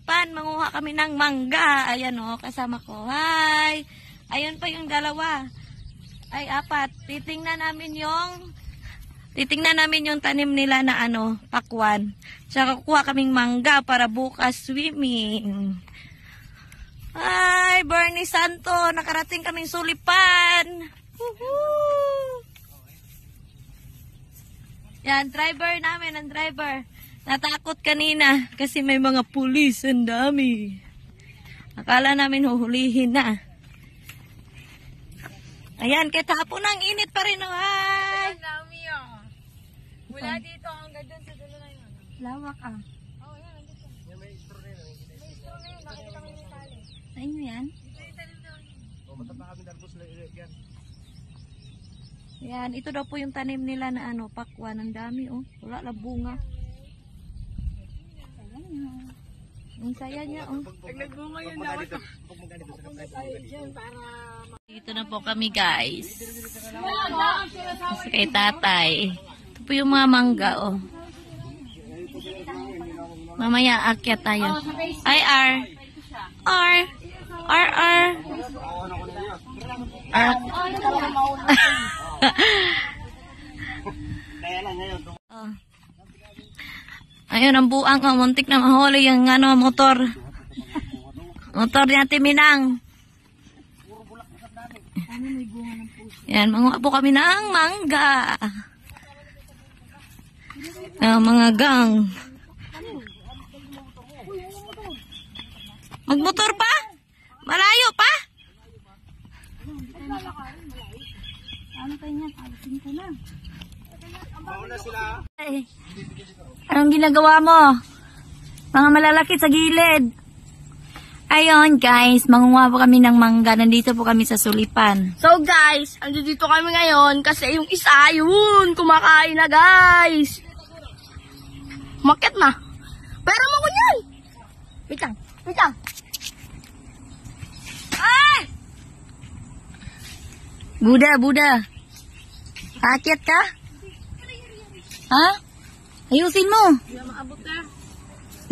sulipan. Manguha kami ng mangga. Ayan o, kasama ko. Hi! Ayun pa yung dalawa. Ay, apat. Titingnan namin yung tanim nila na pakwan. Tsaka kukuha kaming mangga para bukas swimming. Ay, Bernie Santo, nakarating kaming sulipan. Woohoo! Yan, driver namin, ang driver. Natakot kanina kasi may mga pulis, ang dami. Akala namin huhulihin na. Ayan, kahit hapon ang init pa rin. Ay! Ang dami oh. Mula dito hanggang dun sa dulo na yun. Lawak ah. Oo, yan, nandito. Yan, may straw na yun. May straw na yun, nakita kami yung tali. Sa inyo yan? Dito yung talim na yun. O, mataba kami darbos na yan. Yan, ito daw po yung tanim nila na pakwan. Ang dami oh. Wala na bunga. Ang saya niya oh. Pag nagbunga yun, dapat tayo dyan para... Dito na po kami guys. Kay tatay. Ito po yung mga mangga oh. Mamaya akyat tayo. Ay R. R. R. R. R. Oh. Ayun ang buang oh. Muntik na mahuli yung motor. Motor ni Ate Minang. Yan, manguha po kami ng mangga. Mga gang. Magmotor pa? Malayo pa? Ano kayo niya? Alisin ko na. Ay, anong ginagawa mo? Mga malalaki sa gilid. Ayun guys, mangunguha po kami ng mangga. Nandito po kami sa sulipan. So guys, andito kami ngayon kasi yung isa, yun, kumakain na guys. Makit na. Pero mo ko yan. Wait lang, wait lang. Ay! Buda. Akit ka? Ha? Ayusin mo. Hindi na maabot na.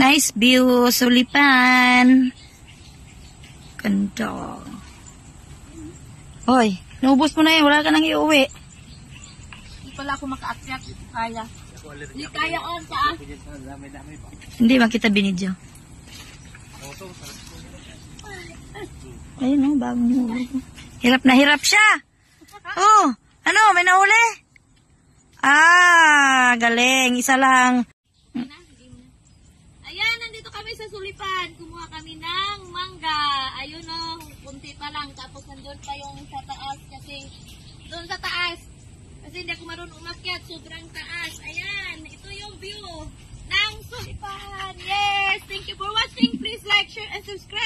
Nice view, sulipan. Ganda. Hoy, naubos mo na yan. Wala ka nang iuwi. Hindi pala ako makaakyat. Kaya. Hindi kaya on sa Hindi, makita binidyo. Ayun o, bagong huli. Hirap na hirap siya. Oh, ano, may nahuli? Ah, galing. Isa lang. Ayan, nandito kami sa sulipan. Kumuha kami ng mangga. Ayun o, kunti pa lang. Tapos nandun pa yung sa taas kasi doon sa taas. Kasi hindi ako marunong umakyat. Sobrang taas. Ayan, ito yung view ng sulipan. Yes! Thank you for watching. Please like, share, and subscribe.